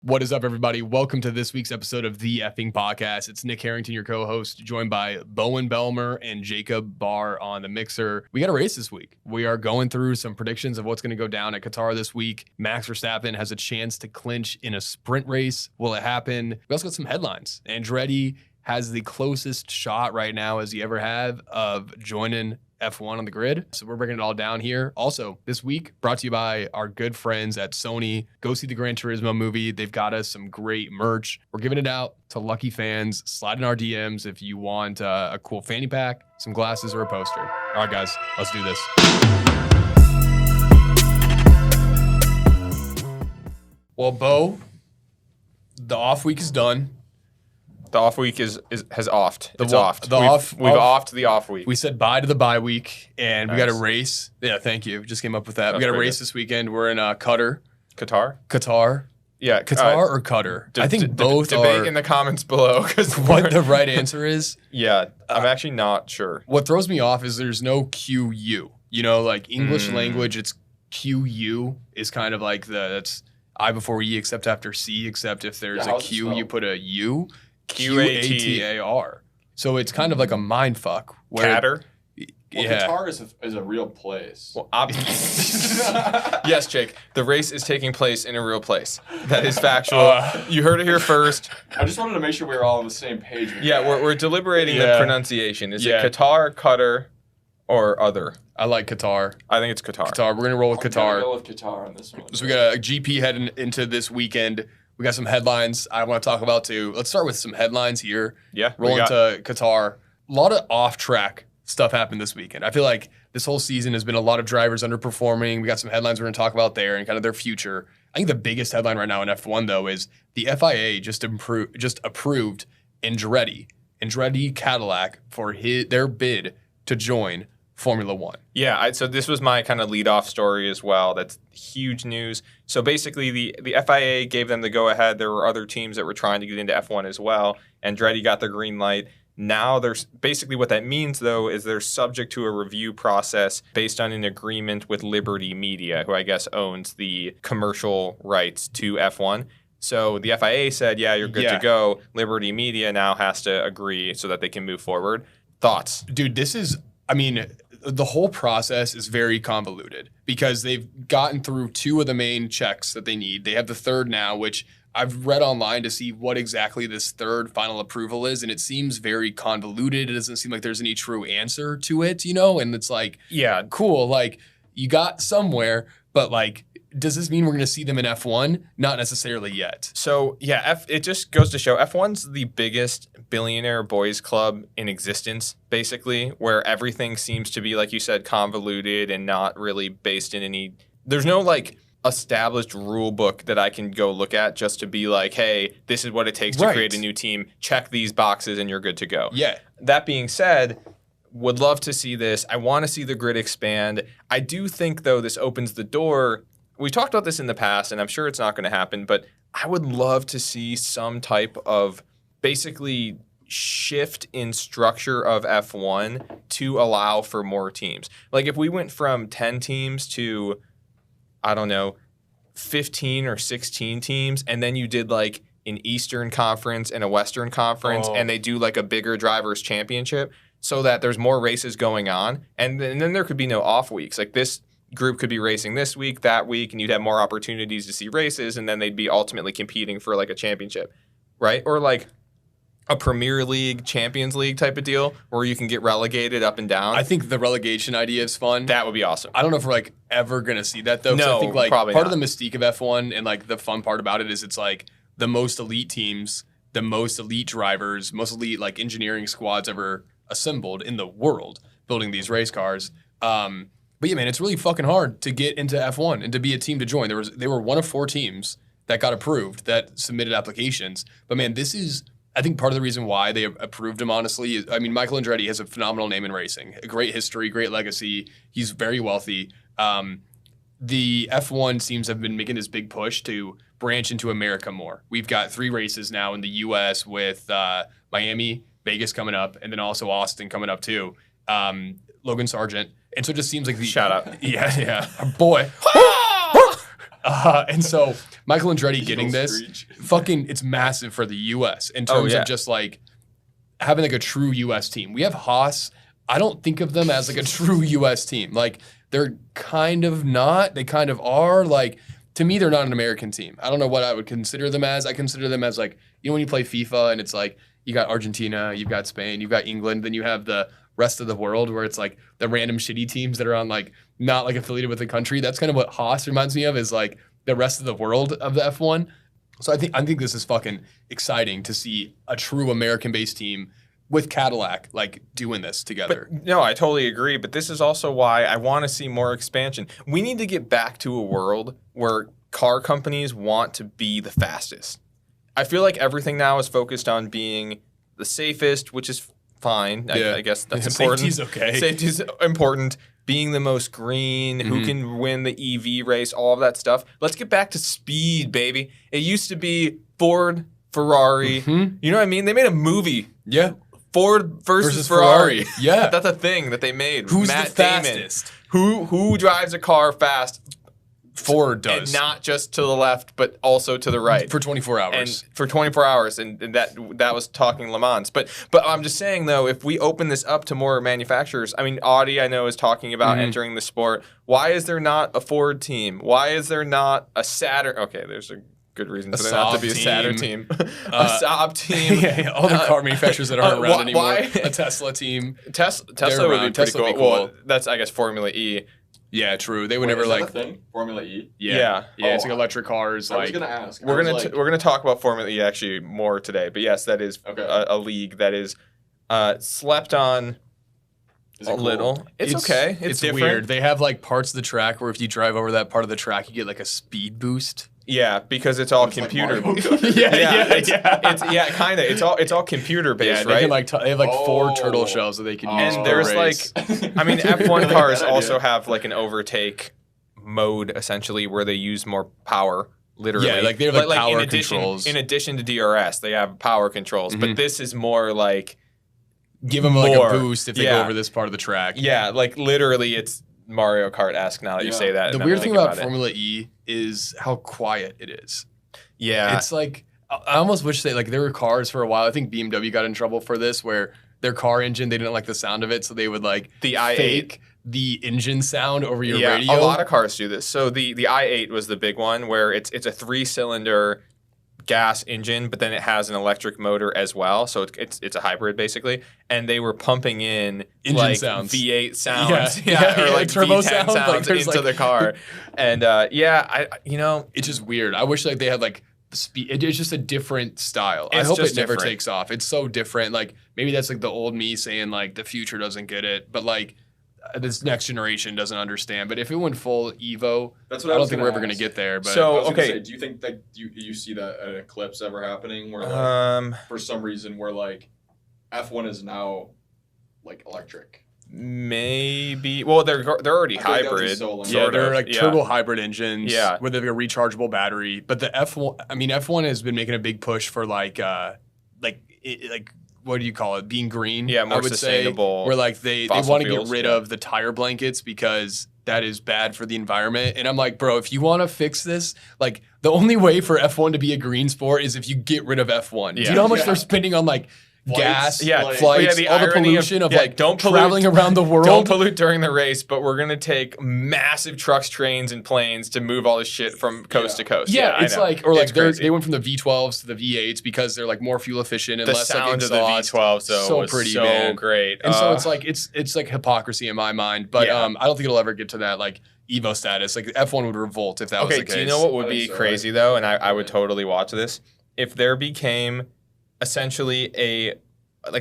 What is up, everybody? Welcome to this week's episode of The Effing Podcast. It's Nick Harrington, your co-host, joined by Bowen Belmer and Jacob Barr on the mixer. We got a race this week. We are going through some predictions of what's going to go down at Qatar this week. Max Verstappen has a chance to clinch in a sprint race. Will it happen? We also got some headlines. Andretti has the closest shot right now as he ever have of joining F1 on the grid. So we're breaking it all down here. Also, this week, brought to you by our good friends at Sony. Go see the Gran Turismo movie. They've got us some great merch. We're giving it out to lucky fans. Slide in our DMs if you want a cool fanny pack, some glasses, or a poster. All right, guys, let's do this. Well, Bo, the off week is done. The off week has offed. It's offed. We've offed the off week. We said bye to the bye week, and we got a race. Yeah, thank you. Just came up with that. We got a race this weekend. We're in Qatar. Qatar? Yeah. Qatar or Qatar? I think both are. Debate in the comments below. What the right answer is. Yeah, I'm actually not sure. What throws me off is there's no QU. You know, like English language, it's QU is kind of like that's I before E except after C, except if there's a Q, you put a U. Qatar. So it's kind of like a mind fuck. Qatar? Well, Qatar is a real place. Well, yes, Jake. The race is taking place in a real place. That is factual. You heard it here first. I just wanted to make sure we were all on the same page. Yeah, we're deliberating the pronunciation. Is it Qatar, Qatar, or other? I like Qatar. I think it's Qatar. We're going to roll with Qatar. I'm going to go with Qatar on this one. So we got a GP heading into this weekend. We got some headlines I want to talk about too. Let's start with some headlines here. Yeah. Rolling to Qatar. A lot of off-track stuff happened this weekend. I feel like this whole season has been a lot of drivers underperforming. We got some headlines we're going to talk about there and kind of their future. I think the biggest headline right now in F1 though is the FIA just approved Andretti Cadillac for their bid to join Formula One. Yeah, so this was my kind of lead-off story as well. That's huge news. So basically, the FIA gave them the go-ahead. There were other teams that were trying to get into F1 as well. Andretti got the green light. Now, there's basically what that means, though, is they're subject to a review process based on an agreement with Liberty Media, who I guess owns the commercial rights to F1. So the FIA said, yeah, you're good to go. Liberty Media now has to agree so that they can move forward. Thoughts? Dude, the whole process is very convoluted because they've gotten through two of the main checks that they need. They have the third now, which I've read online to see what exactly this third final approval is, and it seems very convoluted. It doesn't seem like there's any true answer to it, you know? And it's like, yeah, cool. Like, you got somewhere, but like, does this mean we're going to see them in F1? Not necessarily yet. So, yeah, it just goes to show F1's the biggest billionaire boys club in existence, basically, where everything seems to be, like you said, convoluted and not really based in any... There's no, like, established rule book that I can go look at just to be like, hey, this is what it takes to create a new team. Check these boxes and you're good to go. Yeah. That being said... Would love to see this. I want to see the grid expand. I do think, though, this opens the door. We talked about this in the past, and I'm sure it's not going to happen, but I would love to see some type of basically shift in structure of F1 to allow for more teams. Like if we went from 10 teams to, I don't know, 15 or 16 teams, and then you did like an Eastern Conference and a Western Conference, and they do like a bigger drivers' championship, so that there's more races going on, and then there could be no off weeks. Like this group could be racing this week, that week, and you'd have more opportunities to see races, and then they'd be ultimately competing for like a championship, right? Or like a Premier League, Champions League type of deal where you can get relegated up and down. I think the relegation idea is fun. That would be awesome. I don't know if we're like ever going to see that though. No, I think like probably part not. of the mystique of F1 and like the fun part about it is it's like the most elite teams, the most elite drivers, most elite like engineering squads ever assembled in the world building these race cars. But yeah, man, it's really fucking hard to get into F1 and to be a team to join. They were one of 4 teams that got approved, that submitted applications. But man, this is, I think part of the reason why they approved him, honestly, is, I mean, Michael Andretti has a phenomenal name in racing, a great history, great legacy. He's very wealthy. The F1 teams have been making this big push to branch into America more. We've got 3 races now in the U.S. with Miami, Vegas coming up, and then also Austin coming up too. Logan Sargent. And so it just seems like Shout out. Yeah. Boy. And so Michael Andretti getting Eagle this, screech. fucking, it's massive for the U.S. in terms of just like having like a true U.S. team. We have Haas. I don't think of them as like a true U.S. team. Like they're kind of not. They kind of are. Like to me, they're not an American team. I don't know what I would consider them as. I consider them as like, you know, when you play FIFA and it's like you got Argentina, you've got Spain, you've got England, then you have the rest of the world where it's like the random shitty teams that are on like not like affiliated with the country. That's kind of what Haas reminds me of, is like the rest of the world of the F1. So I think this is fucking exciting to see a true American-based team with Cadillac like doing this together. But, no, I totally agree. But this is also why I want to see more expansion. We need to get back to a world where car companies want to be the fastest. I feel like everything now is focused on being the safest, which is fine. Yeah. I guess that's important. Safety's okay. Safety's important. Being the most green, who can win the EV race, all of that stuff. Let's get back to speed, baby. It used to be Ford, Ferrari. You know what I mean? They made a movie. Yeah. Ford versus Ferrari. Yeah. That's a thing that they made. Who's Matt the fastest? Damon. Who drives a car fast? Ford does. And not just to the left, but also to the right. For 24 hours. And for 24 hours, and that was talking Le Mans. But I'm just saying, though, if we open this up to more manufacturers, I mean, Audi, I know, is talking about entering the sport. Why is there not a Ford team? Why is there not a Saturn? Okay, there's a good reason for there not to be a Saturn team. A Saab team. Yeah, all the car manufacturers that aren't around anymore. why? A Tesla team. Tesla would be around. pretty Tesla would cool. be cool. Well, that's, I guess, Formula E. Yeah, true. They would Wait, never is that like a thing? Formula E? Yeah, it's Oh, like electric cars. I was Like gonna ask. We're gonna talk about Formula E actually more today, but yes, that is Okay. a league that is slept on Is a it cool? little. It's okay. It's different. weird. They have like parts of the track where if you drive over that part of the track, you get like a speed boost. Yeah, because it's all It's like computer. Mario Kart. It's kind of. It's all computer based, They right? can like they have like 4 turtle Oh. shells that they can Oh. use. And for a there's race. I mean, F1 I like cars that also idea. have like an overtake mode essentially where they use more power. Literally, Yeah, like they have, like, power in addition, controls. In addition to DRS, they have power controls. But this is more like give them like more. a boost if they Yeah. go over this part of the track. yeah, like literally, it's Mario Kart-esque now that you Yeah. say that. The and weird I'm thing thinking about it. Formula E is how quiet it is. Yeah, It's like I almost wish they like there were cars for a while. I think BMW got in trouble for this, where their car engine they didn't like the sound of it, so they would like the i8. fake the engine sound over your Yeah, radio. a lot of cars do this. So the i8 was the big one where it's a 3-cylinder gas engine, but then it has an electric motor as well. So it's a hybrid basically, and they were pumping in Engine like sounds. V8 sounds, Yeah, or like turbo V10 sounds, like, sounds there's, into like- the car, and I It's just weird. I wish like they had like speed. It's just a different style. I It's hope it just never different. takes off. It's so different. Like maybe that's like the old me saying like the future doesn't get it, but like this next generation doesn't understand. But if it went full Evo, That's I what I don't was think gonna we're ever ask. going to get there. But So- I was gonna okay. say, do you think that you see that an eclipse ever happening where like for some reason where like F1 is now like electric? maybe. Well, they're already I feel like that would be hybrid. so limited. yeah, sort they're of, like yeah. turbo hybrid engines. Yeah. With like a rechargeable battery. But the F1, I mean, F1 has been making a big push for like what do you call it? Being green. Yeah, more I would sustainable Say, where like they fossil want to get fuels, rid yeah. of the tire blankets because that is bad for the environment. And I'm like, bro, if you want to fix this, like the only way for F1 to be a green sport is if you get rid of F1. Do Yeah. you know how much Yeah. they're spending on like gas, Yeah, Like- flights, the all the irony pollution of yeah, like don't pollute- traveling around the world? Don't pollute during the race, but we're gonna take massive trucks, trains, and planes to move all this shit from coast to coast. Yeah, I it's know. like, or like It's crazy. they went from the V12s to the V8s because they're like more fuel efficient and the less like sound of the exhaust. V12 though So was pretty, so man. great. And so it's like it's like hypocrisy in my mind, but Yeah. I don't think it'll ever get to that like Evo status. Like F1 would revolt if that was okay. the case. Do you know what would I be think so, crazy right? though? And I would totally watch this if there became essentially a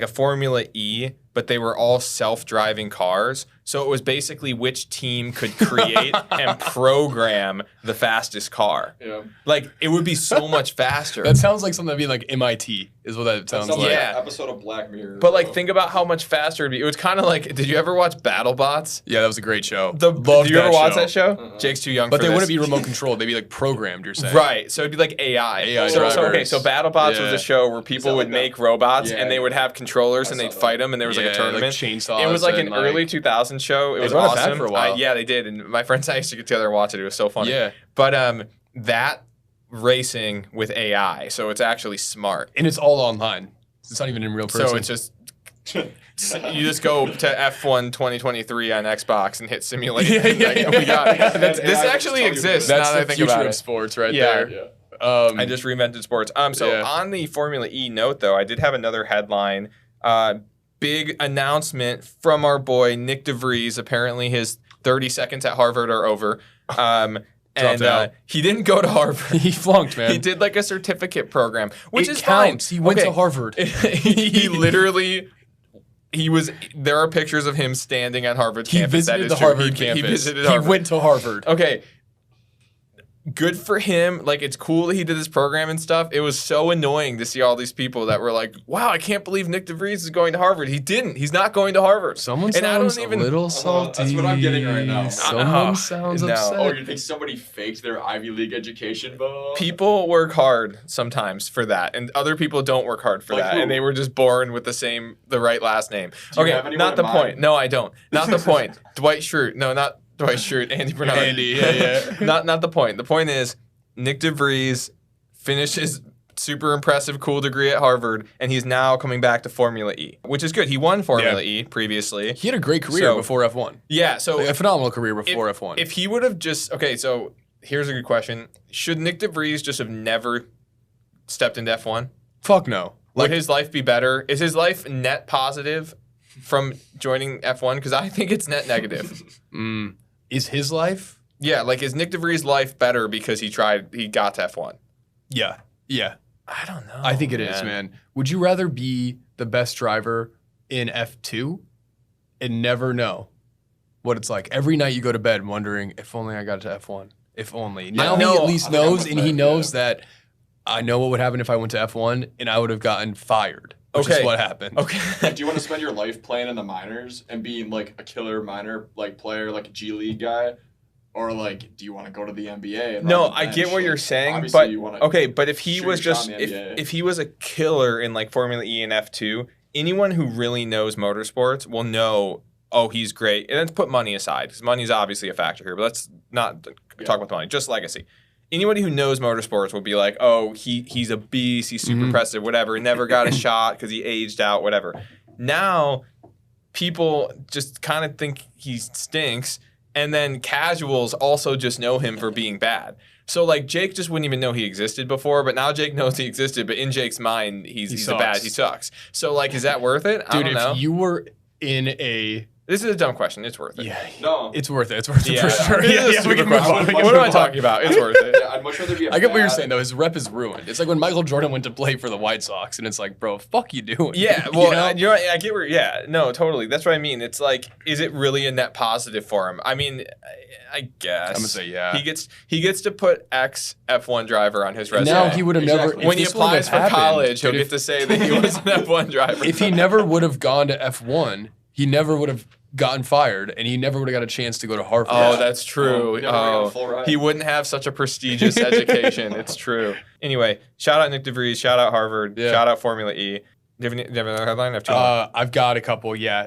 Formula E, but they were all self-driving cars. So it was basically which team could create and program the fastest car. Yeah. Like it would be so much faster. That sounds like something that'd be like MIT is what that sounds That sounds like. Yeah. like an episode of Black Mirror. But like, bro. think about how much faster it'd be. It was kind of like, did you ever watch BattleBots? Yeah, that was a great show. Did Loved you ever watch show. that show? Uh-uh. Jake's too young But for they this. wouldn't be remote controlled. They'd be like programmed, you're saying. Right, so it'd be like AI. AI so okay, drivers. so BattleBots Yeah. was a show where people that would like make that? robots Yeah, and they would have controllers I and saw they'd that. fight them, and there was like a tournament. Like chainsaws. It was like and, an early 2000 show. It was run it back awesome. for a while. Yeah, they did. And my friends and I used to get together and watch it. It was so funny. Yeah. But that racing with AI, so it's actually smart. And it's all online. It's not even in real person. So it's just you just go to F1 2023 on Xbox and hit simulate. We got it. This actually exists. That's now that the I think future about of it. sports right Yeah. there. I just reinvented sports. So on the Formula E note, though, I did have another headline. Big announcement from our boy Nick DeVries. Apparently, his 30 seconds at Harvard are over. And he didn't go to Harvard. He flunked, man. He did like a certificate program, which it is counts. fine. He went to Harvard. He literally. There are pictures of him standing at Harvard campus. He visited the Harvard campus. He visited Harvard. He went to Harvard. Okay. Good for him. Like, it's cool that he did this program and stuff. It was so annoying to see all these people that were like, wow, I can't believe Nick DeVries is going to Harvard. He didn't. He's not going to Harvard. Someone and sounds a little salty. That's what I'm getting right now. Someone sounds upset. Oh, you think somebody faked their Ivy League education, Bo? People work hard sometimes for that, and other people don't work hard for that, who? and they were just born with the right last name. Do you Okay, have anyone not in the mind? point. No, I don't. Not the point. Dwight Schrute. No, not Dwight Schrute. Andy Bernard. Andy, yeah. Not the point. The point is, Nick DeVries finished his super impressive cool degree at Harvard, and he's now coming back to Formula E, which is good. He won Formula E previously. He had a great career before F1. Yeah, so Like, a phenomenal career before F1. If he would have just so here's a good question: should Nick DeVries just have never stepped into F1? Fuck no. Would his life be better? Is his life net positive from joining F1? Because I think it's net negative. Is his life? Yeah, like is Nick DeVries' life better because he got to F1? Yeah. I don't know. I think it is, man. Would you rather be the best driver in F2 and never know what it's like? Every night you go to bed wondering, if only I got to F1. If only. Now he at least knows, and he knows that I know what would happen if I went to F1 and I would have gotten fired. Which is what happened. Okay. Do you want to spend your life playing in the minors and being like a killer minor like player, like a G League guy? Or like, do you want to go to the NBA? And No, run the I bench? get what Like, you're saying, obviously but you wanna but if he shoot was your shot just in the NBA. if he was a killer in like Formula E and F2, anyone who really knows motorsports will know, oh, he's great. And let's put money aside, because money is obviously a factor here, but let's not talk about the money, just legacy. Anybody who knows motorsports will be like, oh, he's a beast, he's super impressive, whatever. Never got a shot because he aged out, whatever. Now, people just kind of think he stinks. And then casuals also just know him for being bad. So like Jake just wouldn't even know he existed before, but now Jake knows he existed. But in Jake's mind, he sucks. So like, is that worth it? Dude, I don't know. if you were in a... This is a dumb question. It's worth it. Yeah. No. It's worth it. It's worth it Yeah. for sure. It is a Yeah, we stupid can move question. on. What am I talking about? It's worth it. Yeah, I'd much rather be a I get what you're bad- saying, though. His rep is ruined. It's like when Michael Jordan went to play for the White Sox, and it's like, bro, fuck you doing? Yeah, well, You know? I get where. Yeah, no, totally. That's what I mean. It's like, is it really a net positive for him? I mean, I guess I'm gonna say yeah. He gets to put ex F1 driver on his And resume. now he would have never... Exactly. if When he this wouldn't applies for have happened, college, he'll dude, get to say that he was an F1 driver. if he never would have gone to F1, he never would have gotten fired, and he never would have got a chance to go to Harvard. Oh, that's true. He never got a full ride. He wouldn't have such a prestigious education. It's true. Anyway, shout out Nick DeVries. Shout out Harvard. Yeah. Shout out Formula E. Do you have another headline? I have two more. I've got a couple, yeah.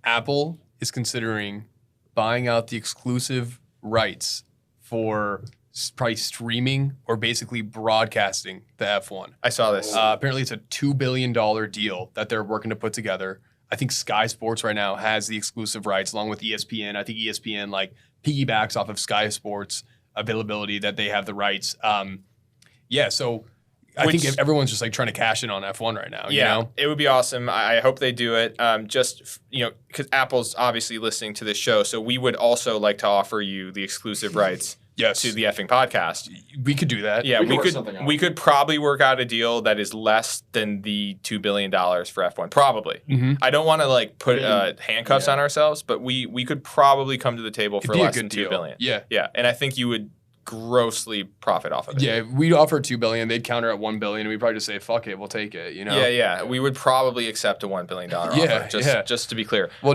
Apple is considering buying out the exclusive rights for probably streaming or basically broadcasting the F1. I saw this. Apparently, it's a $2 billion deal that they're working to put together. I think Sky Sports right now has the exclusive rights along with ESPN. I think ESPN like piggybacks off of Sky Sports availability that they have the rights. So I think if everyone's just like trying to cash in on F1 right now. Yeah, you know? it would be awesome. I hope they do it. Because Apple's obviously listening to this show, so we would also like to offer you the exclusive rights Yes. to the effing podcast. We could do that. Yeah, We could work something out. we could probably work out a deal that is less than the $2 billion for F1. Probably. Mhm. I don't want to like put handcuffs yeah. on ourselves, but we could probably come to the table for It'd be a less good than deal. $2 billion. Yeah. Yeah, and I think you would grossly profit off of it. Yeah, we'd offer $2 billion, they'd counter at $1 billion, and we'd probably just say, fuck it, we'll take it, you know? Yeah. We would probably accept a $1 billion offer. Just to be clear. Well,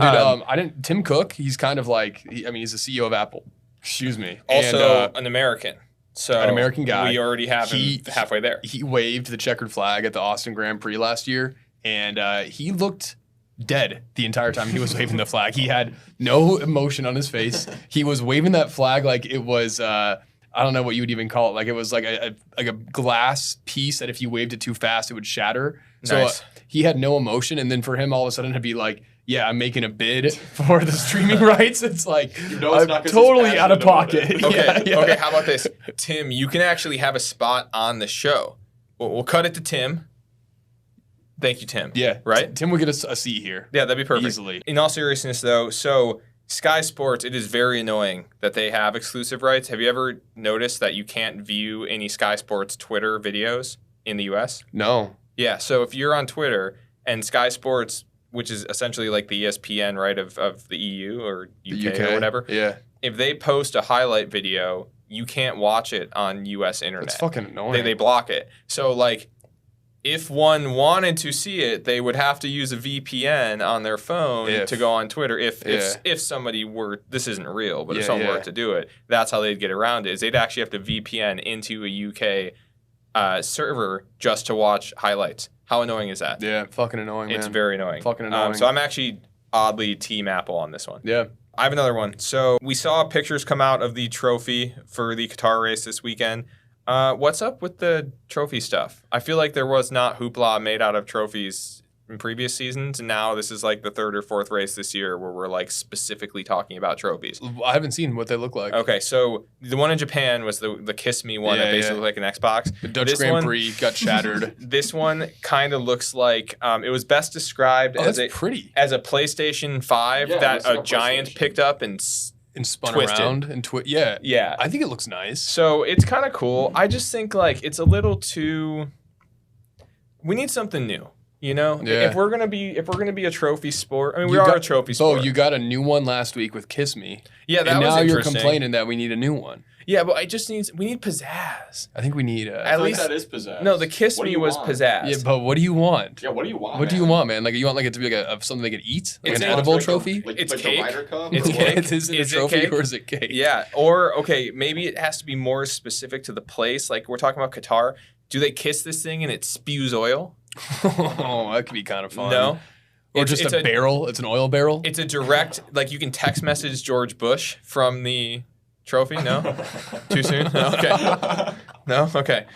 dude, Tim Cook, he's kind of like, he's the CEO of Apple. Excuse me. Also, And, an American. So an American guy. We already have him halfway there. he waved the checkered flag at the Austin Grand Prix last year, and he looked dead the entire time he was waving the flag. He had no emotion on his face. He was waving that flag like it was I don't know what you would even call it. Like it was like a glass piece that if you waved it too fast, it would shatter. Nice. So he had no emotion. And then for him all of a sudden to be like, yeah, I'm making a bid for the streaming rights. It's like, it's not 'cause he's totally out of passionate about pocket. it. Okay, Yeah. okay. How about this, Tim? You can actually have a spot on the show. We'll cut it to Tim. Thank you, Tim. Yeah. Right? Tim will get a seat here. Yeah, that'd be perfect. Easily. In all seriousness, though, so Sky Sports, it is very annoying that they have exclusive rights. Have you ever noticed that you can't view any Sky Sports Twitter videos in the U.S.? No. Yeah, so if you're on Twitter and Sky Sports, which is essentially like the ESPN, right, of the EU or UK, or whatever, Yeah. if they post a highlight video, you can't watch it on U.S. internet. It's fucking annoying. They block it. So, like, if one wanted to see it, they would have to use a VPN on their phone to go on Twitter. If somebody were, this isn't real, but if someone were to do it, that's how they'd get around it. Is they'd actually have to VPN into a UK server just to watch highlights. How annoying is that? Yeah, fucking annoying, man. It's very annoying. Fucking annoying. So I'm actually oddly Team Apple on this one. Yeah. I have another one. So we saw pictures come out of the trophy for the Qatar race this weekend. What's up with the trophy stuff? I feel like there was not hoopla made out of trophies in previous seasons, and now this is like the third or fourth race this year where we're like specifically talking about trophies. I haven't seen what they look like. Okay, so the one in Japan was the Kiss Me one that basically looked like an Xbox. The Dutch Grand Prix got shattered. This one kind of looks like it was best described as a PlayStation 5 that a giant picked up and spun twisted around and yeah. I think it looks nice. So it's kind of cool. I just think like it's a little too. We need something new. You know, if we're gonna be a trophy sport, I mean, we are a trophy sport. Oh, you got a new one last week with Kiss Me. Yeah, that and was now interesting. you're complaining that we need a new one. Yeah, but we need pizzazz. I think we need at least that is pizzazz. No, the Kiss Me was pizzazz. Yeah, but what do you want? Yeah, what do you want? What do you want, man? Like you want like it to be like something they could eat, like an edible trophy? It's like cake. The Ryder Cup? It's cake. Is it a trophy or is it cake? Yeah, or okay, maybe it has to be more specific to the place. Like we're talking about Qatar. Do they kiss this thing and it spews oil? Oh, that could be kind of fun. No. Or just a barrel. It's an oil barrel. It's a direct, like you can text message George Bush from the trophy. No? Too soon? No? Okay. No? Okay.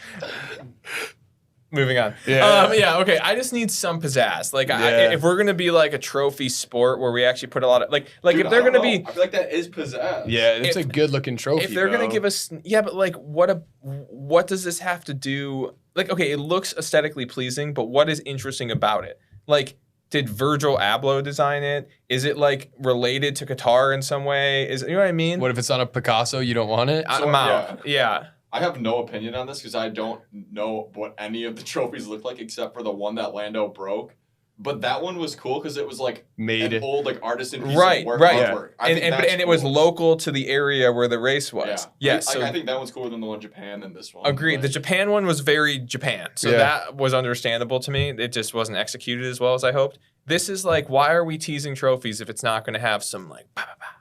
Moving on. Yeah. Okay. I just need some pizzazz. Like, if we're gonna be like a trophy sport where we actually put a lot of like Dude, if they're gonna be, I feel like that is pizzazz. Yeah, it's a good looking trophy. if they're gonna give us, but like, what does this have to do? Like, okay, it looks aesthetically pleasing, but what is interesting about it? Like, did Virgil Abloh design it? Is it like related to Qatar in some way? You know what I mean? What if it's not a Picasso? You don't want it? I'm out. Yeah. I have no opinion on this because I don't know what any of the trophies look like except for the one that Lando broke. But that one was cool because it was like an old like artisan piece of work. Artwork. And it was local to the area where the race was. Yeah. I think that one's cooler than the one in Japan than this one. Agreed. The Japan one was very Japan. So that was understandable to me. It just wasn't executed as well as I hoped. This is like, why are we teasing trophies if it's not going to have some like,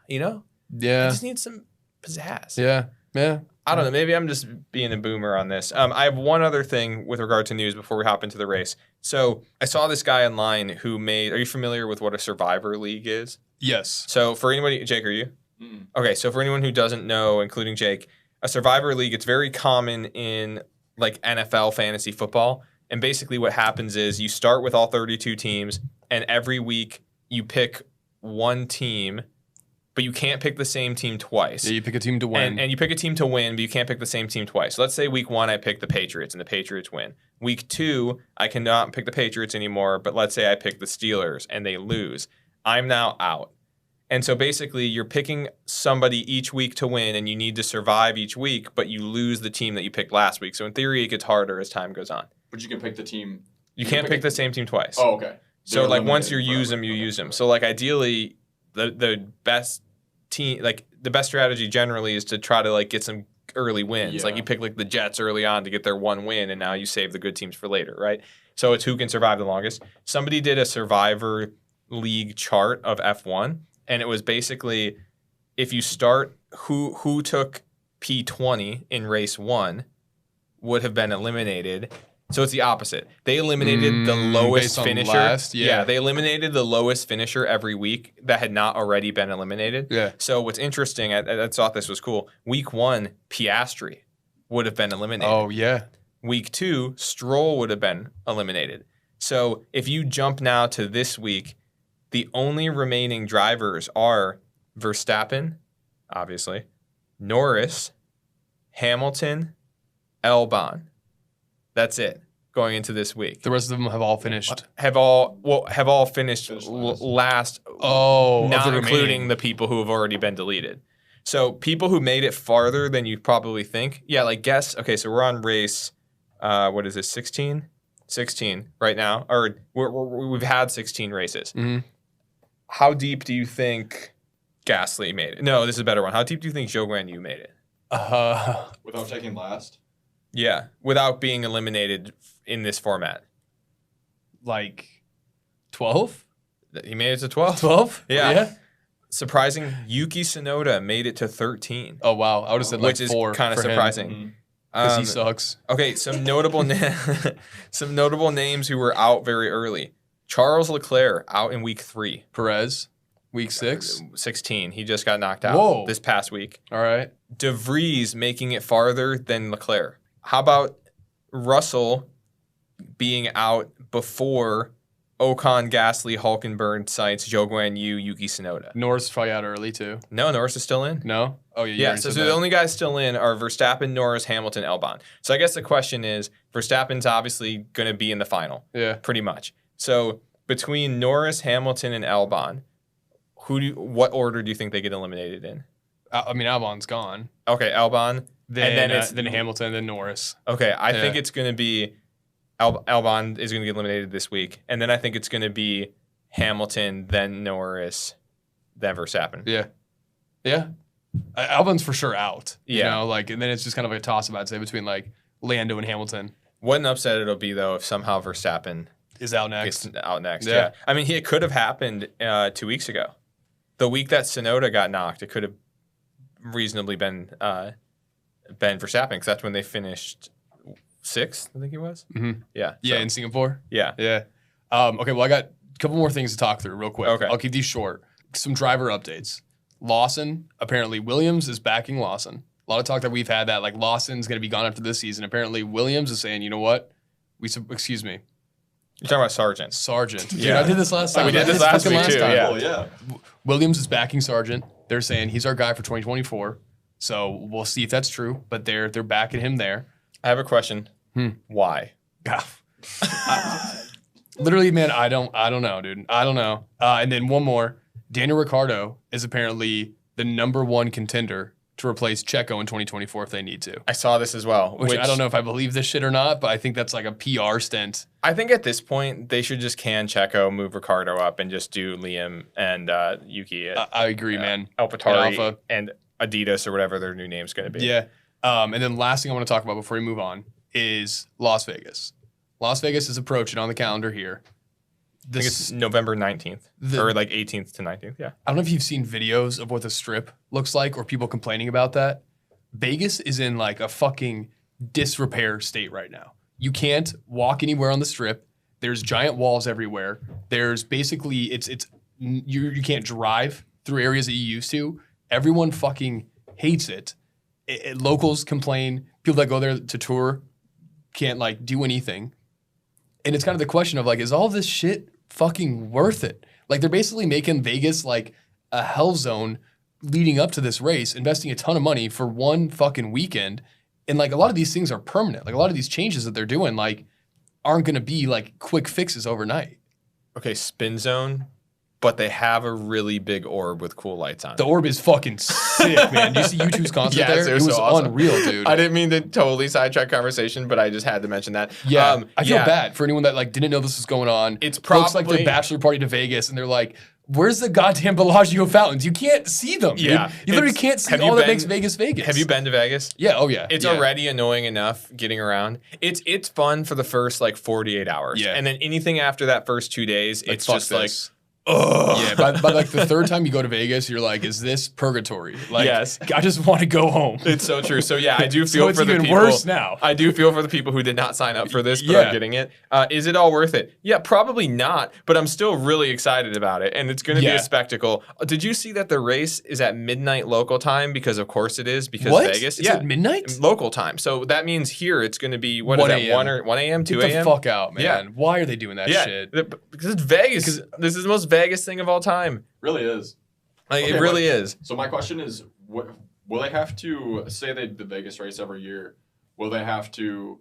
you know? Yeah. I just need some pizzazz. Yeah. Yeah. I don't know. Maybe I'm just being a boomer on this. I have one other thing with regard to news before we hop into the race. So I saw this guy online who are you familiar with what a Survivor League is? Yes. So for anybody, Jake, are you? Mm. Okay. So for anyone who doesn't know, including Jake, a Survivor League, it's very common in like NFL fantasy football. And basically what happens is you start with all 32 teams and every week you pick one team, but you can't pick the same team twice. Yeah, you pick a team to win. And you pick a team to win, but you can't pick the same team twice. So let's say week 1, I pick the Patriots, and the Patriots win. Week 2, I cannot pick the Patriots anymore, but let's say I pick the Steelers, and they lose. I'm now out. And so basically, you're picking somebody each week to win, and you need to survive each week, but you lose the team that you picked last week. So in theory, it gets harder as time goes on. But you can pick the team. You can't pick the same team twice. Oh, okay. So like once you use them, you use them. So like ideally, the best team, like the best strategy generally is to try to like get some early wins. Yeah. Like you pick like the Jets early on to get their one win, and now you save the good teams for later, right? So it's who can survive the longest. Somebody did a Survivor League chart of F1, and it was basically if you start who took P20 in race 1 would have been eliminated. So it's the opposite. They eliminated the lowest finisher. They eliminated the lowest finisher every week that had not already been eliminated. Yeah. So what's interesting, I thought this was cool. Week 1, Piastri would have been eliminated. Oh, yeah. Week 2, Stroll would have been eliminated. So if you jump now to this week, the only remaining drivers are Verstappen, obviously, Norris, Hamilton, Albon. That's it going into this week. The rest of them have all finished. Have all finished last. Oh, not including the people who have already been deleted. So people who made it farther than you probably think. Yeah, like guess. Okay, so we're on race. What is this? 16? 16 right now, or we've had 16 races. Mm-hmm. How deep do you think Gasly made it? No, this is a better one. How deep do you think Zhou Guanyu made it? Without taking last? Yeah, without being eliminated in this format. Like 12? He made it to 12. 12? Yeah. Surprising, Yuki Tsunoda made it to 13. Oh, wow. I would have said like 4. Which is kind of surprising. Because he sucks. Okay, some notable names who were out very early. Charles Leclerc out in week 3. Perez, week 6. 16. He just got knocked out this past week. All right. De Vries making it farther than Leclerc. How about Russell being out before Ocon, Gasly, Hulkenberg, Sainz, Zhou Guanyu, Yuki Tsunoda? Norris probably out early too. No, Norris is still in. No? Oh, yeah. Yeah, so the only guys still in are Verstappen, Norris, Hamilton, Albon. So I guess the question is, Verstappen's obviously going to be in the final. Yeah. Pretty much. So between Norris, Hamilton, and Albon, what order do you think they get eliminated in? I mean, Albon's gone. Okay, Albon. Then Hamilton, then Norris. Okay, I think it's going to be Albon is going to get eliminated this week, and then I think it's going to be Hamilton, then Norris, then Verstappen. Yeah. Albon's for sure out. Yeah. You know, like, and then it's just kind of a toss-up, I'd say, between like Lando and Hamilton. What an upset it'll be though if somehow Verstappen is out next. Yeah. I mean, it could have happened 2 weeks ago. The week that Tsunoda got knocked, it could have reasonably been Verstappen, because that's when they finished 6th, I think he was. Mm-hmm. Yeah. Yeah, in Singapore. Yeah. Yeah. Okay, well, I got a couple more things to talk through real quick. Okay. I'll keep these short. Some driver updates. Lawson, apparently Williams is backing Lawson. A lot of talk that we've had that like Lawson's going to be gone after this season. Apparently Williams is saying, you know what? Excuse me. You're talking about Sargent. Sargent. Dude, I did this last time. We did this last week too. Yeah. Oh, yeah. Williams is backing Sargent. They're saying he's our guy for 2024. So we'll see if that's true, but they're backing him there. I have a question. Why? Literally, man, I don't know, dude. I don't know. And then one more. Daniel Ricciardo is apparently the #1 contender to replace Checo in 2024 if they need to. I saw this as well. Which I don't know if I believe this shit or not, but I think that's like a PR stint. I think at this point, they should just can Checo, move Ricciardo up, and just do Liam and Yuki. I agree, man. AlphaTauri and Adidas or whatever their new name's going to be. Yeah. And then last thing I want to talk about before we move on is Las Vegas. Las Vegas is approaching on the calendar here. I think it's November 19th or like 18th to 19th. Yeah. I don't know if you've seen videos of what the strip looks like or people complaining about that. Vegas is in like a fucking disrepair state right now. You can't walk anywhere on the strip. There's giant walls everywhere. There's basically you can't drive through areas that you used to. Everyone fucking hates it. Locals complain. People that go there to tour can't like do anything. And it's kind of the question of like, is all this shit fucking worth it? Like they're basically making Vegas like a hell zone leading up to this race, investing a ton of money for one fucking weekend. And like a lot of these things are permanent. Like a lot of these changes that they're doing like aren't going to be like quick fixes overnight. Okay, spin zone, but they have a really big orb with cool lights on it. The orb is fucking sick, man. Do you see U2's concert there? It was so awesome. Unreal, dude. I didn't mean to totally sidetrack conversation, but I just had to mention that. Yeah, I feel bad for anyone that like didn't know this was going on. It's probably folks like their bachelor party to Vegas, and they're like, "Where's the goddamn Bellagio fountains? You can't see them. Yeah, dude. You literally can't see all that makes Vegas Vegas." Have you been to Vegas? Yeah. Oh yeah. It's already annoying enough getting around. It's fun for the first like 48 hours. Yeah. And then anything after that first 2 days, it's just like Yeah, by like the third time you go to Vegas, you're like, is this purgatory? Like, yes. I just want to go home. It's so true. So yeah, I do feel so for the even people. Worse now. I do feel for the people who did not sign up for this, but are getting it. Is it all worth it? Yeah, probably not. But I'm still really excited about it, and it's going to be a spectacle. Did you see that the race is at midnight local time? Because of course it is. Because Vegas. Is it midnight local time? So that means here it's going to be 1 a.m. 2 a.m. Get the fuck out, man. Yeah. Why are they doing that shit? Because it's Vegas. This is the most Vegas thing of all time. Really is. Like, it really is. So my question is, will they have to, say they the Vegas race every year, will they have to,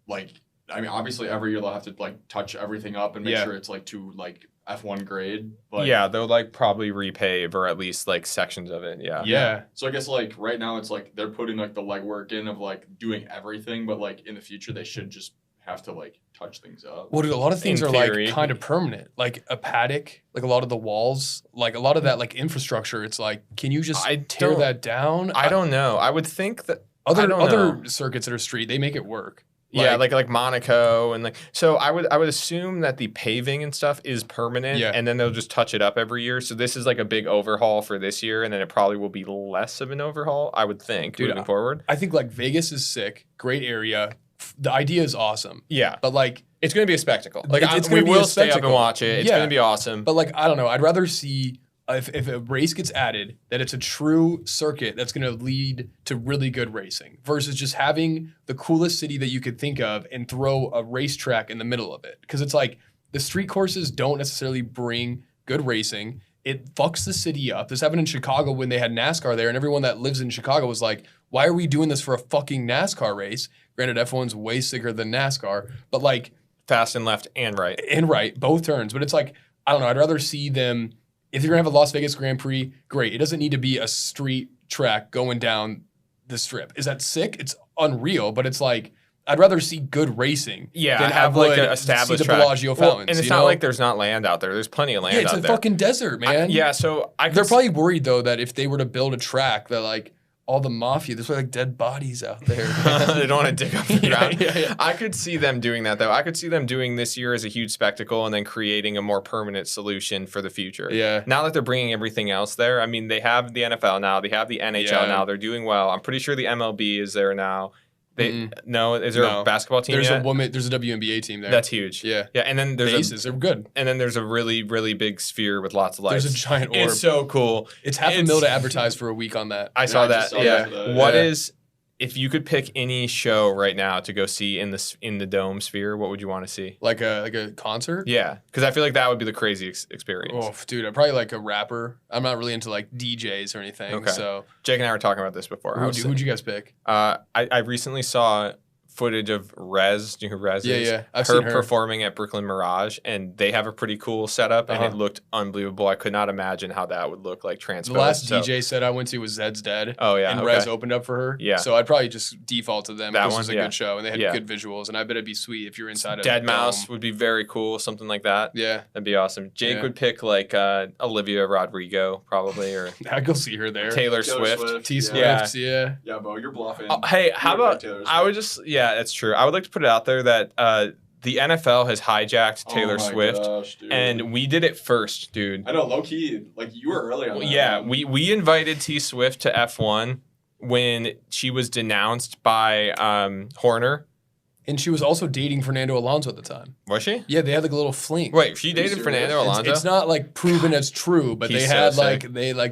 like, I mean, obviously every year they'll have to, like, touch everything up and make sure it's, like, to, like, F1 grade? Like, yeah, they'll, like, probably repave or at least, like, sections of it, Yeah. So I guess, like, right now it's, like, they're putting, like, the legwork in of, like, doing everything, but, like, in the future they should just have to like touch things up. Well, dude, a lot of things are like kind of permanent. Like a paddock, like a lot of the walls, like a lot of that like infrastructure. It's like, can you just tear that down? I don't know. I would think that other circuits that are street, they make it work. Like Monaco and like. So I would assume that the paving and stuff is permanent, and then they'll just touch it up every year. So this is like a big overhaul for this year, and then it probably will be less of an overhaul, I would think, moving forward. I think like Vegas is sick, great area. The idea is awesome. Yeah. But like it's going to be a spectacle. Like we will stay up and watch it. It's going to be awesome. But like I don't know, I'd rather see if a race gets added that it's a true circuit that's going to lead to really good racing versus just having the coolest city that you could think of and throw a racetrack in the middle of it. Cuz it's like the street courses don't necessarily bring good racing. It fucks the city up. This happened in Chicago when they had NASCAR there, and everyone that lives in Chicago was like, why are we doing this for a fucking NASCAR race? Granted, F1's way sicker than NASCAR, but like... Fast and left and right. And right, both turns. But it's like, I don't know, I'd rather see them... If you're going to have a Las Vegas Grand Prix, great. It doesn't need to be a street track going down the strip. Is that sick? It's unreal, but it's like... I'd rather see good racing than have like an established track. Bellagio fountains. And it's not like there's not land out there. There's plenty of land out there. Yeah, it's a fucking desert, man. They're probably worried, though, that if they were to build a track that, like, all the mafia, there's like dead bodies out there. They don't want to dig up the ground. I could see them doing that, though. I could see them doing this year as a huge spectacle and then creating a more permanent solution for the future. Yeah. Now that they're bringing everything else there, I mean, they have the NFL now. They have the NHL now. They're doing well. I'm pretty sure the MLB is there now. No, is there a basketball team There's yet? There's a WNBA team there. That's huge. Yeah. Yeah, and then there's Aces, they're good. And then there's a really, really big sphere with lots of lights. There's a giant orb. It's so cool. It's $500,000 to advertise for a week on that. I saw that. What is... If you could pick any show right now to go see in the dome sphere, what would you want to see? Like a concert? Yeah, because I feel like that would be the crazy experience. Oh, dude, I'm probably like a rapper. I'm not really into like DJs or anything. Okay. So Jake and I were talking about this before. Who'd you guys pick? I recently saw footage of Rez. Do you know who Rez is? Yeah. I've seen her performing at Brooklyn Mirage, and they have a pretty cool setup, and it looked unbelievable. I could not imagine how that would look like transposed. The last DJ set I went to was Zed's Dead. Oh, yeah. And Rez opened up for her. Yeah. So I'd probably just default to them. That was a good show, and they had good visuals, and I bet it'd be sweet if you're inside of Dead Mouse would be very cool, something like that. Yeah. That'd be awesome. Jake would pick like Olivia Rodrigo, probably, or I'd go see her there. Taylor Swift. T-Swift, yeah. Yeah, Bo, you're bluffing. Hey, how about I would just that's true. I would like to put it out there that the NFL has hijacked Taylor Swift, and we did it first, dude. I know, low key, like you were early on that. Yeah, we invited T Swift to F1 when she was denounced by Horner. And she was also dating Fernando Alonso at the time. Was she? Yeah, they had like a little fling. Wait, she dated Fernando Alonso? It's not like proven as true, but they had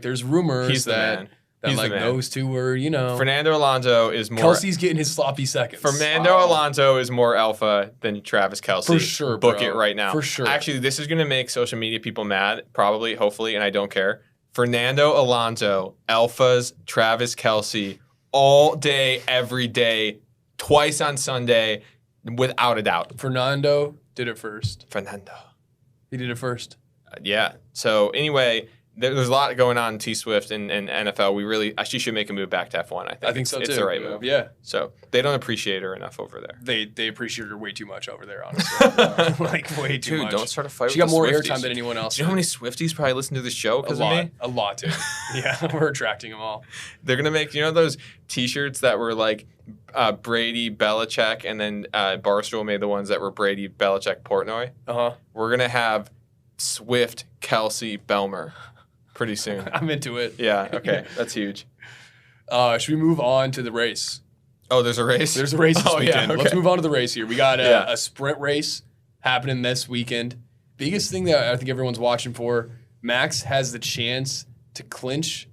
there's rumors that those two were, Fernando Alonso is more... Kelsey's getting his sloppy seconds. Fernando Alonso is more alpha than Travis Kelce. For sure, Book it right now. For sure. Actually, this is going to make social media people mad, probably, hopefully, and I don't care. Fernando Alonso, alphas, Travis Kelce, all day, every day, twice on Sunday, without a doubt. Fernando did it first. He did it first. Yeah. So anyway... There's a lot going on in T-Swift and NFL. She should make a move back to F1, I think. So, too. It's the right move. Yeah. So they don't appreciate her enough over there. They appreciate her way too much over there, honestly. Like, way too much. Dude, don't start a fight She with got more Swifties. airtime than anyone else. Do you know how many Swifties probably listen to the show because of me? A lot, dude. Yeah, we're attracting them all. They're going to make, those T-shirts that were like Brady, Belichick, and then Barstool made the ones that were Brady, Belichick, Portnoy? Uh-huh. We're going to have Swift, Kelsey, Belmer pretty soon. I'm into it. Yeah, okay. That's huge. Should we move on to the race? Oh, there's a race? There's a race this weekend. Yeah, okay. Let's move on to the race here. We got a sprint race happening this weekend. Biggest thing that I think everyone's watching for, Max has the chance to clinch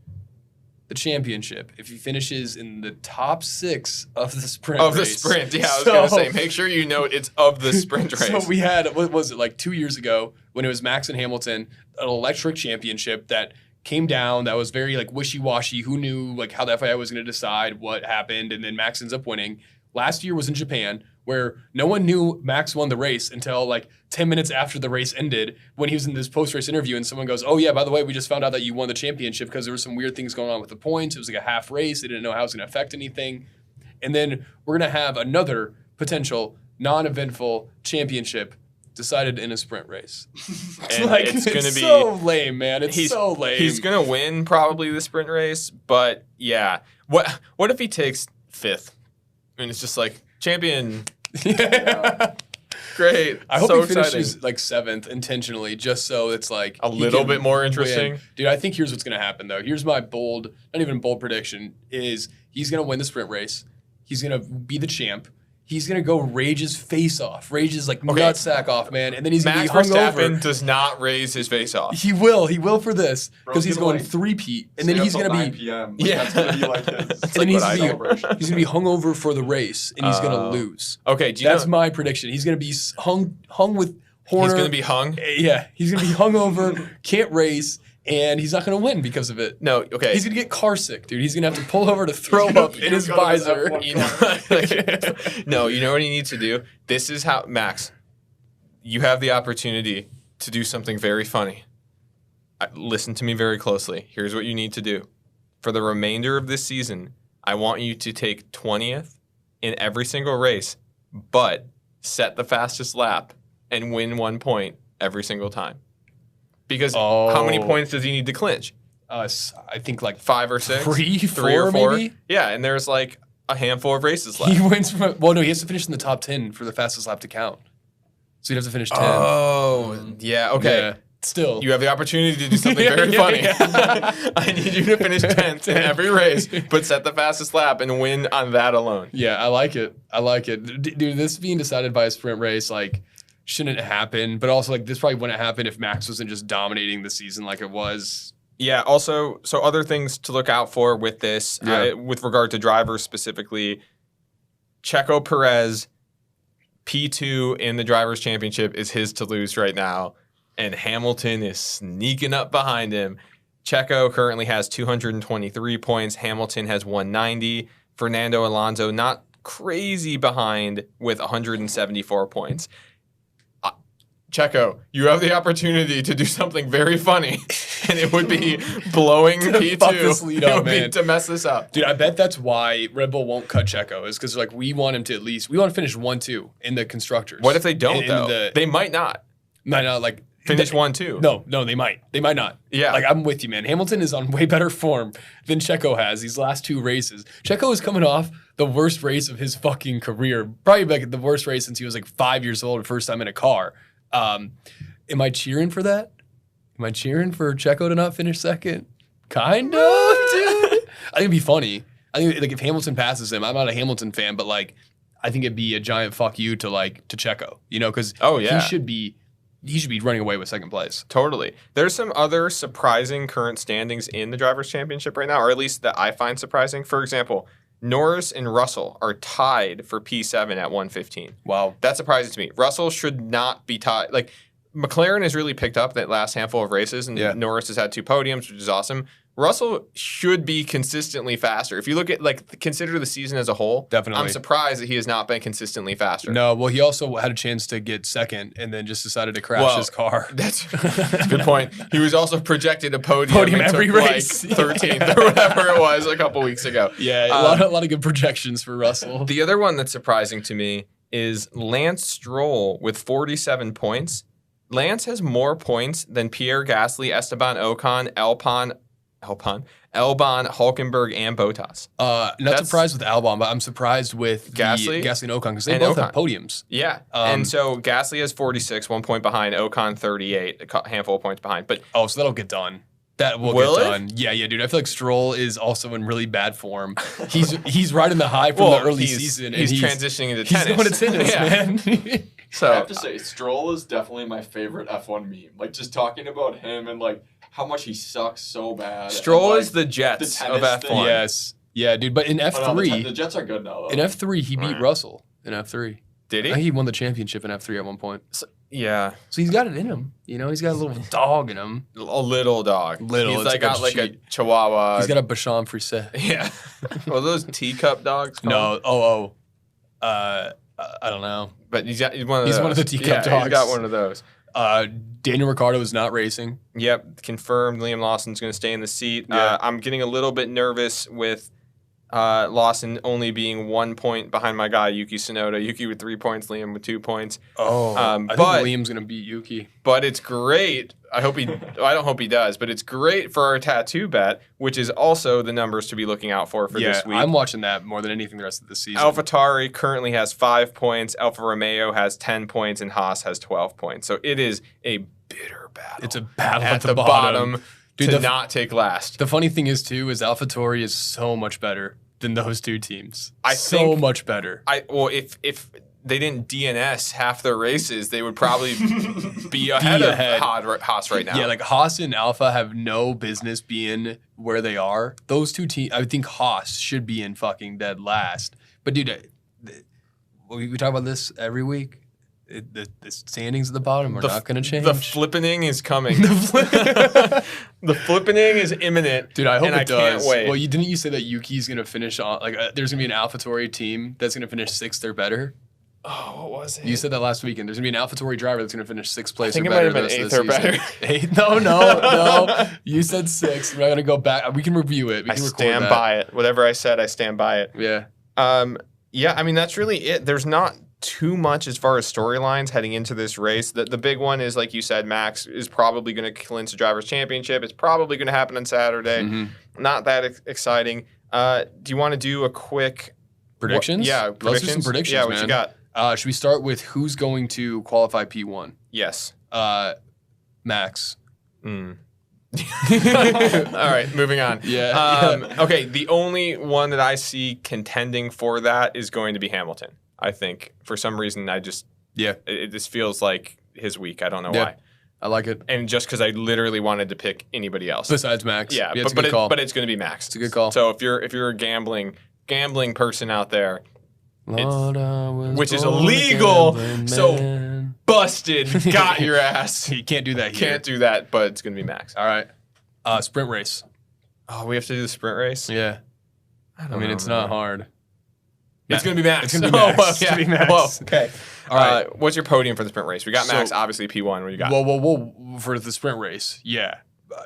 the championship if he finishes in the top 6 of the sprint race. Of the sprint, yeah. I was going to say, make sure you note it's of the sprint race. So we had, what was it, like 2 years ago when it was Max and Hamilton, an electric championship that came down that was very like wishy-washy. Who knew like how the FIA was going to decide what happened, and then Max ends up winning. Last year was in Japan, where no one knew Max won the race until like 10 minutes after the race ended when he was in this post-race interview and someone goes, oh yeah, by the way, we just found out that you won the championship because there were some weird things going on with the points. It was like a half race. They didn't know how it was going to affect anything. And then we're going to have another potential non-eventful championship decided in a sprint race. And like, it's going to be so lame, man. It's so lame. He's going to win probably the sprint race, but yeah. What if he takes 5th? And it's just like, champion. Yeah. Great. I hope so he finishes exciting. like 7th intentionally, just so it's like A he little can bit more interesting. win. Dude, I think here's what's going to happen, though. Here's my bold, not even bold prediction, is he's going to win the sprint race. He's going to be the champ. He's going to go Rage's face off. Rage's like nutsack off, man. And then he's going to be Max hungover. Verstappen does not raise his face off. He will for this because he's Bro, going like, 3-peat. And then he's going to 9 be... p.m. Yeah. That's going to be like his And then what I celebration. he's going to be hungover for the race, and he's going to Oh. lose. Okay, do you That's know my prediction. He's going to be hung with Horner. he's going to be hung? Yeah, he's going to be hungover, can't race, and he's not going to win because of it. No, okay. He's going to get car sick, dude. He's going to have to pull over to throw up in his gonna go to this visor. F1 You know, no, you know what he needs to do? This is how, Max, you have the opportunity to do something very funny. Listen to me very closely. Here's what you need to do. For the remainder of this season, I want you to take 20th in every single race, but set the fastest lap and win 1 point every single time. Because how many Oh. points does he need to clinch? I think like 5 or 6? Three, 3 or four, 4? maybe? Yeah, and there's like a handful of races left. he wins from. Well, no, he has to finish in the top 10 for the fastest lap to count. So he'd have to finish 10. Oh, yeah, okay. Yeah, still. You have the opportunity to do something Yeah, very yeah, funny. yeah. I need you to finish 10th in every race, but set the fastest lap and win on that alone. Yeah, I like it. I like it. Dude, this being decided by a sprint race, like, shouldn't happen. But also, like, this probably wouldn't happen if Max wasn't just dominating the season like it was. Yeah, also, so other things to look out for with this, with regard to drivers specifically, Checo Perez, P2 in the Drivers' Championship is his to lose right now, and Hamilton is sneaking up behind him. Checo currently has 223 points. Hamilton has 190. Fernando Alonso not crazy behind with 174 points. Checo, you have the opportunity to do something very funny, and it would be blowing P2. fuck this lead it up, would be man. to mess this up. Dude, I bet that's why Red Bull won't cut Checo, is because, like, we want him to we want to finish 1-2 in the constructors. What if they don't, In though? They might not no, like, finish 1-2. No, they might. They might not. Yeah. Like, I'm with you, man. Hamilton is on way better form than Checo has these last 2 races. Checo is coming off the worst race of his fucking career. Probably like the worst race since he was like 5 years old, first time in a car. Am I cheering for that? Am I cheering for Checo to not finish second? Kind of, dude. I think it'd be funny. I think like if Hamilton passes him, I'm not a Hamilton fan, but like I think it'd be a giant fuck you to Checo, you know, because he should be running away with second place. Totally. There's some other surprising current standings in the Drivers' Championship right now, or at least that I find surprising. For example, Norris and Russell are tied for P7 at 115. Wow. That surprises me. Russell should not be tied. Like, McLaren has really picked up that last handful of races, and Norris has had 2 podiums, which is awesome. Russell should be consistently faster. If you look at, like, consider the season as a whole, Definitely. I'm surprised that he has not been consistently faster. No, well, he also had a chance to get second and then just decided to crash his car. That's a good point. He was also projected a podium and every took, race. like 13th or whatever it was a couple weeks ago. Yeah, a lot of good projections for Russell. The other one that's surprising to me is Lance Stroll with 47 points. Lance has more points than Pierre Gasly, Esteban Ocon, Albon, Hulkenberg, and Bottas. Not surprised with Albon, but I'm surprised with Gasly? Gasly and Ocon because they And both Ocon. have podiums. Yeah, and so Gasly has 46, 1 point behind. Ocon 38, a handful of points behind. But Oh, so that'll get done. That will Will get it? done. Yeah, dude. I feel like Stroll is also in really bad form. He's riding the high from well, the early he's, season. he's and transitioning into he's tennis. going to tennis, Yeah. man. I So have to say, Stroll is definitely my favorite F1 meme. Like, just talking about him and, like, how much he sucks so bad. Stroll and, like, is the Jets the of tennis F1. thing. Yes. Yeah, dude. But in oh, no, the F3, Jets are good now, though. in F3, he beat Right. Russell in F3. Did I think he? he won the championship in F3 at one point. Yeah, So he's got it in him. You know, he's got a little dog in him. a little dog. Little, He's it's like like a got like a cheat. Chihuahua. He's got a Bashan Frise. yeah. Well, those teacup dogs. called? No. I don't know. But he's one of He's those. one of the teacup yeah, He's dogs. got one of those. Daniel Ricciardo is not racing. Yep, confirmed. Liam Lawson's going to stay in the seat. Yeah. I'm getting a little bit nervous with Lawson only being 1 point behind my guy Yuki Tsunoda. Yuki with 3 points, Liam with 2 points. Oh, I but- think Liam's gonna beat Yuki. But it's great. I don't hope he does. But it's great for our tattoo bet, which is also the numbers to be looking out for this week. I'm watching that more than anything the rest of the season. AlphaTauri currently has 5 points. Alfa Romeo has 10 points, and Haas has 12 points. So it is a bitter battle. It's a battle at at the bottom. Dude, to the- not take last. The funny thing is too is AlphaTauri is so much better than those two teams. I so think- much better. If they didn't DNS half their races, they would probably be ahead of Haas right now. Yeah, like Haas and Alpha have no business being where they are. Those two teams, I think Haas should be in fucking dead last. But dude, we talk about this every week. The standings at the bottom are not going to change. The flippening is coming. The flippening is imminent. Dude, I hope and it I does. can't wait. Well, didn't you say that Yuki's going to finish on, like, there's going to be an AlphaTauri team that's going to finish 6th or better? Oh, what was it? You said that last weekend. There's going to be an AlphaTauri driver that's going to finish 6th place I think or it better. might have been the rest of 8th the or season. better. 8th? No. You said 6th. We're not going to go back. We can review it. We I can record stand that. by it. Whatever I said, I stand by it. Yeah. Yeah, I mean, that's really it. There's not too much as far as storylines heading into this race. The big one is, like you said, Max is probably going to clinch the Drivers' Championship. It's probably going to happen on Saturday. Mhm. Not that exciting. Do you want to do a quick Predictions? Yeah, Let's do some predictions. predictions, Yeah, what man. you got? Should we start with who's going to qualify P1? Yes. Max. Mm. All right, moving on. Yeah. Okay, the only one that I see contending for that is going to be Hamilton. I think for some reason Yeah. it just feels like his week. I don't know Yeah. why. I like it. And just because I literally wanted to pick anybody else. Besides Max. Yeah, it's a but good call. but it's going to be Max. It's a good call. So if you're a gambling person out there, Lord, I was which is born a illegal, gambling so- man. busted, got your ass. You can't do that here. Can't do that, but it's going to be Max. All right. Sprint race. Oh, we have to do the sprint race? Yeah. I I mean, it's not hard. It's going to be Max. It's gonna be Max. Oh, well, It's gonna yeah. be Max. Well, okay. All right. What's your podium for the sprint race? We got Max, So- obviously P1. What do you got? Whoa, for the sprint race. Yeah.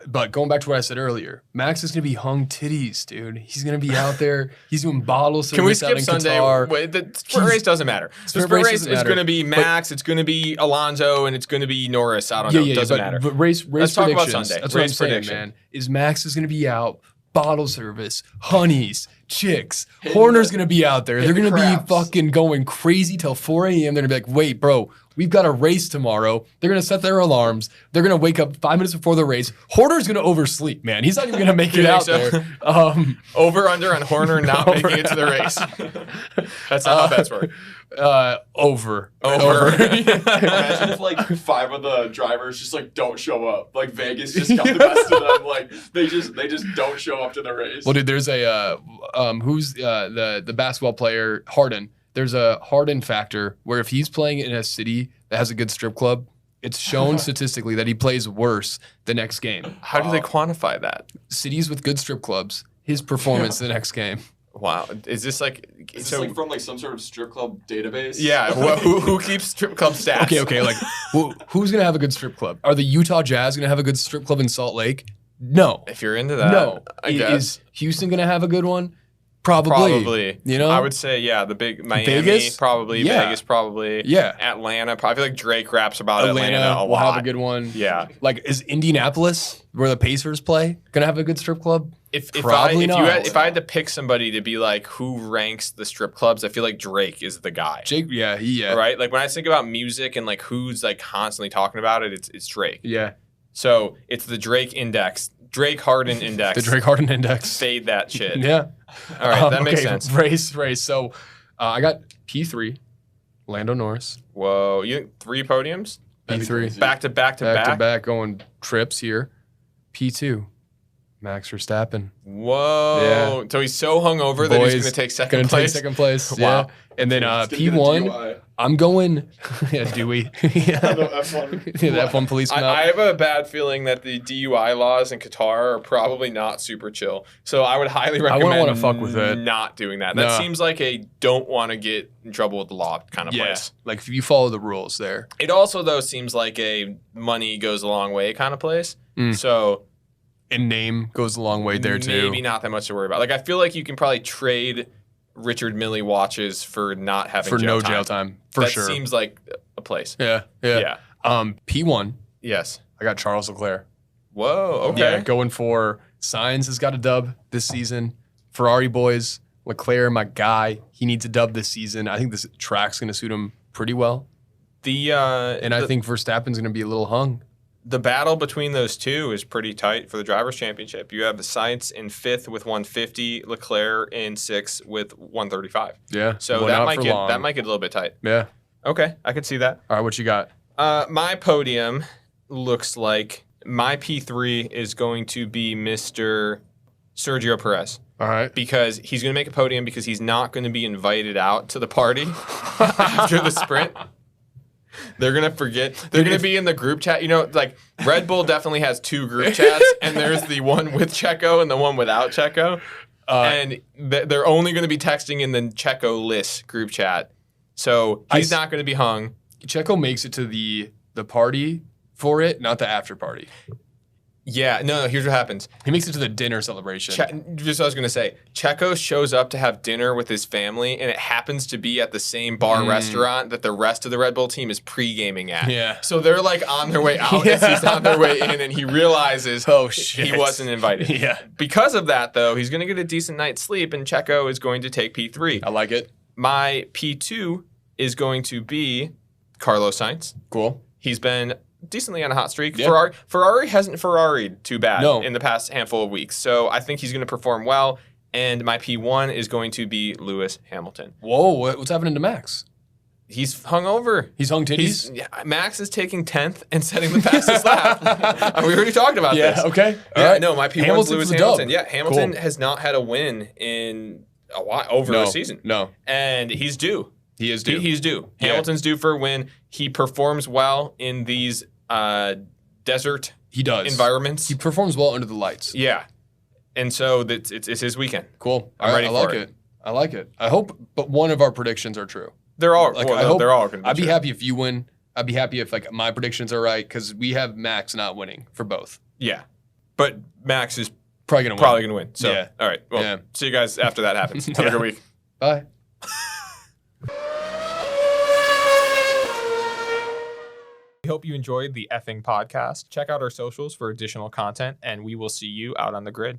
But going back to what I said earlier, Max is going to be hung titties, dude. He's going to be out there. He's doing bottle service Can we out skip in Sunday? Qatar. Wait, the sprint race doesn't matter. The Sprint sprint race race doesn't is matter. going to be Max, it's going to be Alonso, and it's going to be Norris. I don't know. It doesn't matter. But race Let's talk about predictions. Sunday. That's Race what I'm saying, prediction. man. Is Max is going to be out, bottle service, honeys, chicks. Horner's going to be out there. They're hitting going to be craps. fucking going crazy till 4 a.m. They're going to be like, wait, bro, we've got a race tomorrow. They're going to set their alarms. They're going to wake up 5 minutes before the race. Horner's going to oversleep, man. He's not even going to make You it think out so? there. Over under on Horner not making it to the race. That's not how bets work. Over. Imagine if like 5 of the drivers just like don't show up. Like Vegas just got the best of them. Like they just don't show up to the race. Well, dude, there's a who's the basketball player Harden. There's a Harden factor where if he's playing in a city that has a good strip club, it's shown statistically that he plays worse the next game. How do they quantify that? Cities with good strip clubs, his performance the next game. Wow. Is this like Is this like from like some sort of strip club database? Yeah, who keeps strip club stats? Okay, like who's gonna have a good strip club? Are the Utah Jazz gonna have a good strip club in Salt Lake? No. If you're into that, No. I guess. Is Houston gonna have a good one? Probably. You know? I would say, yeah, the big Miami, Vegas? probably. Yeah. Vegas, probably. Yeah. Atlanta. I feel like Drake raps about Atlanta a will lot. have a good one. Yeah. Like, is Indianapolis, where the Pacers play, gonna have a good strip club? If Probably not. I had to pick somebody to be like who ranks the strip clubs, I feel like Drake is the guy. Yeah. Right? Like when I think about music and like who's like constantly talking about it, it's Drake. Yeah. So it's the Drake index, Drake Harden index. The Drake Harden index. Fade that shit. Yeah. All right, that makes sense. Race. So I got P3, Lando Norris. Whoa, you think 3 podiums? That'd be P3. crazy. Back to back. Going trips here. P2, Max Verstappen. Whoa. Yeah. So he's so hungover that he's going to take second place. Take second place. Wow. Yeah. And then He's gonna P1, get a DUI. I'm going. Yeah, Dewey. Yeah. The F1. Yeah, the F1 policeman. I have a bad feeling that the DUI laws in Qatar are probably not super chill. So I would highly recommend wanna fuck with it. not doing that. That No. seems like a don't want to get in trouble with the law kind of Yeah. place. Like if you follow the rules there. It also, though, seems like a money goes a long way kind of place. Mm. So And name goes a long way there too. maybe not that much to worry about. Like I feel like you can probably trade Richard Mille watches for not having For jail no time. jail time. For that sure. seems like a place. Yeah. P1, Yes. I got Charles Leclerc. Whoa. Okay. Yeah, going for Sainz has got a dub this season. Ferrari boys, Leclerc, my guy, he needs a dub this season. I think this track's going to suit him pretty well. And I think Verstappen's going to be a little hung. the battle between those two is pretty tight for the Drivers' Championship. You have the Sainz in 5th with 150, Leclerc in 6th with 135. Yeah. So One that out might for get long. that might get a little bit tight. Yeah. Okay, I can see that. All right, what you got? My podium looks like my P3 is going to be Mr. Sergio Perez. All right. Because he's going to make a podium because he's not going to be invited out to the party after the sprint. They're going to forget. They're going to be in the group chat. You know, like Red Bull definitely has 2 group chats, and there's the one with Checo and the one without Checo. And they're only going to be texting in the Checo list group chat. So he's not going to be hung. Checo makes it to the party for it, not the after party. Yeah, no, here's what happens. He makes it to the dinner celebration. Just what I was going to say. Checo shows up to have dinner with his family, and it happens to be at the same bar restaurant that the rest of the Red Bull team is pre-gaming at. Yeah. So they're like on their way out as he's on their way in, and he realizes Oh, shit. he wasn't invited. Yeah. Because of that, though, he's going to get a decent night's sleep, and Checo is going to take P3. I like it. My P2 is going to be Carlos Sainz. Cool. He's been decently on a hot streak. Yeah. Ferrari hasn't Ferrari'd too bad No. in the past handful of weeks. So I think he's going to perform well. And my P1 is going to be Lewis Hamilton. Whoa, what's happening to Max? He's hungover. He's hung titties? Max is taking 10th and setting the fastest lap. We already talked about this. okay. Yeah, All right. no, my P1 is Hamilton Lewis for the dub. Hamilton. Yeah, Hamilton Cool. has not had a win in a while, over a season. No. And he's due. He is due. He's due. Yeah. Hamilton's due for a win. He performs well in these desert He does. environments. He performs well under the lights. Yeah. And so it's his weekend. Cool. I'm ready I for like it. I like it. I hope, but one of our predictions are true. They're all Like, well, I hope, they're all going to be I'd be true. happy if you win. I'd be happy if like my predictions are right because we have Max not winning for both. Yeah. But Max is Probably gonna win. probably going to win. So, Yeah. all right. Well, Yeah. see you guys after that happens. Have a Yeah. good week. Bye. We hope you enjoyed the effing podcast. Check out our socials for additional content, and we will see you out on the grid.